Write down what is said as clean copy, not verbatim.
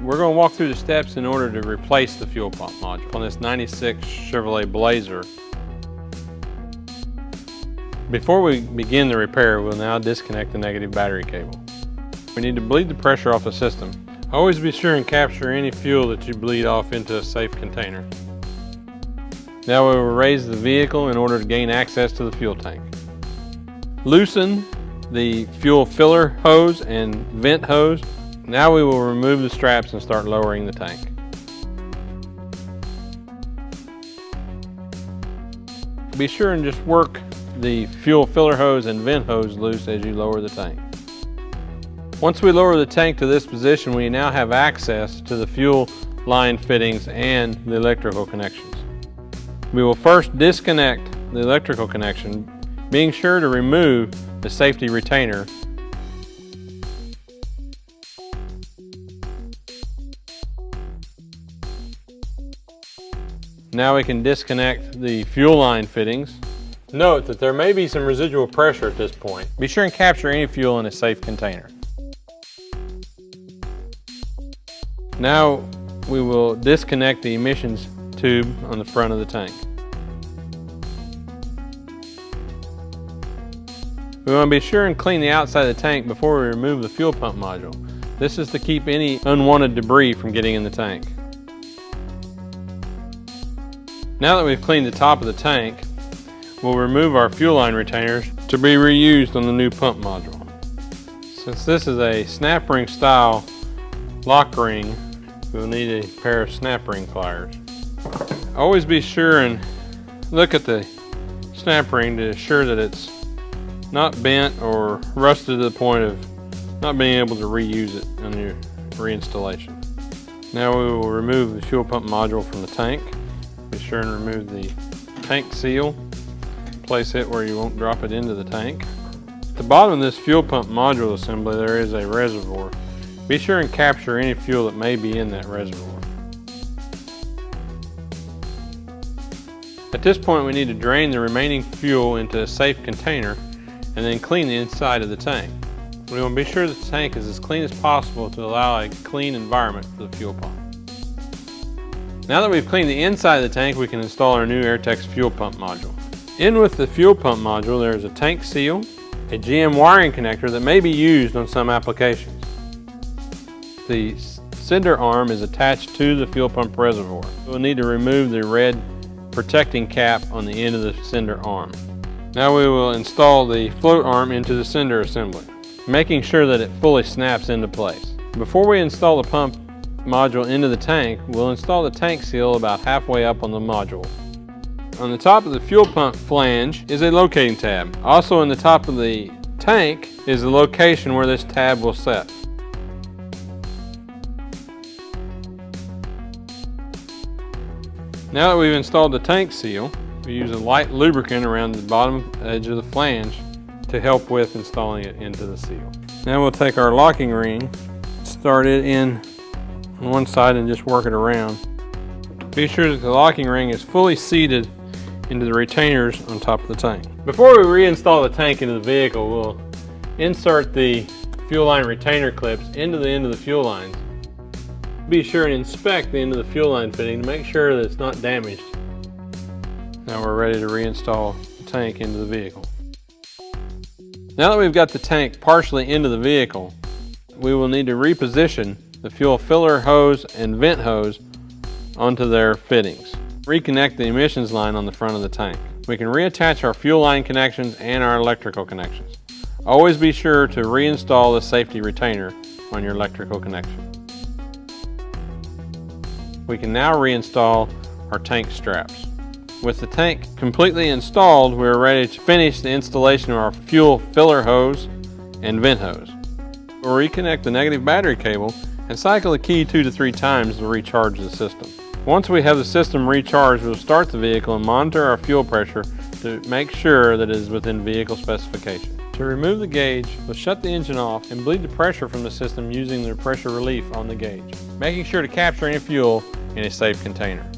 We're going to walk through the steps in order to replace the fuel pump module on this 96 Chevrolet Blazer. Before we begin the repair, we'll now disconnect the negative battery cable. We need to bleed the pressure off the system. Always be sure and capture any fuel that you bleed off into a safe container. Now we will raise the vehicle in order to gain access to the fuel tank. Loosen the fuel filler hose and vent hose. Now we will remove the straps and start lowering the tank. Be sure and just work the fuel filler hose and vent hose loose as you lower the tank. Once we lower the tank to this position, we now have access to the fuel line fittings and the electrical connections. We will first disconnect the electrical connection, being sure to remove the safety retainer. Now we can disconnect the fuel line fittings. Note that there may be some residual pressure at this point. Be sure and capture any fuel in a safe container. Now we will disconnect the emissions tube on the front of the tank. We want to be sure and clean the outside of the tank before we remove the fuel pump module. This is to keep any unwanted debris from getting in the tank. Now that we've cleaned the top of the tank, we'll remove our fuel line retainers to be reused on the new pump module. Since this is a snap ring style lock ring, we'll need a pair of snap ring pliers. Always be sure and look at the snap ring to ensure that it's not bent or rusted to the point of not being able to reuse it on your reinstallation. Now we will remove the fuel pump module from the tank. Be sure and remove the tank seal. Place it where you won't drop it into the tank. At the bottom of this fuel pump module assembly there is a reservoir. Be sure and capture any fuel that may be in that reservoir. At this point we need to drain the remaining fuel into a safe container and then clean the inside of the tank. We want to be sure that the tank is as clean as possible to allow a clean environment for the fuel pump. Now that we've cleaned the inside of the tank, we can install our new Airtex fuel pump module. In with the fuel pump module there is a tank seal, a GM wiring connector that may be used on some applications. The cinder arm is attached to the fuel pump reservoir. We'll need to remove the red protecting cap on the end of the cinder arm. Now we will install the float arm into the cinder assembly, making sure that it fully snaps into place. Before we install the pump module into the tank, we'll install the tank seal about halfway up on the module. On the top of the fuel pump flange is a locating tab. Also in the top of the tank is the location where this tab will set. Now that we've installed the tank seal, we use a light lubricant around the bottom edge of the flange to help with installing it into the seal. Now we'll take our locking ring, start it in on one side and just work it around. Be sure that the locking ring is fully seated into the retainers on top of the tank. Before we reinstall the tank into the vehicle, we'll insert the fuel line retainer clips into the end of the fuel lines. Be sure and inspect the end of the fuel line fitting to make sure that it's not damaged. Now we're ready to reinstall the tank into the vehicle. Now that we've got the tank partially into the vehicle, we will need to reposition the fuel filler hose and vent hose onto their fittings. Reconnect the emissions line on the front of the tank. We can reattach our fuel line connections and our electrical connections. Always be sure to reinstall the safety retainer on your electrical connection. We can now reinstall our tank straps. With the tank completely installed, we are ready to finish the installation of our fuel filler hose and vent hose. We'll reconnect the negative battery cable and cycle the key 2 to 3 times to recharge the system. Once we have the system recharged, we'll start the vehicle and monitor our fuel pressure to make sure that it is within vehicle specification. To remove the gauge, we'll shut the engine off and bleed the pressure from the system using the pressure relief on the gauge, making sure to capture any fuel in a safe container.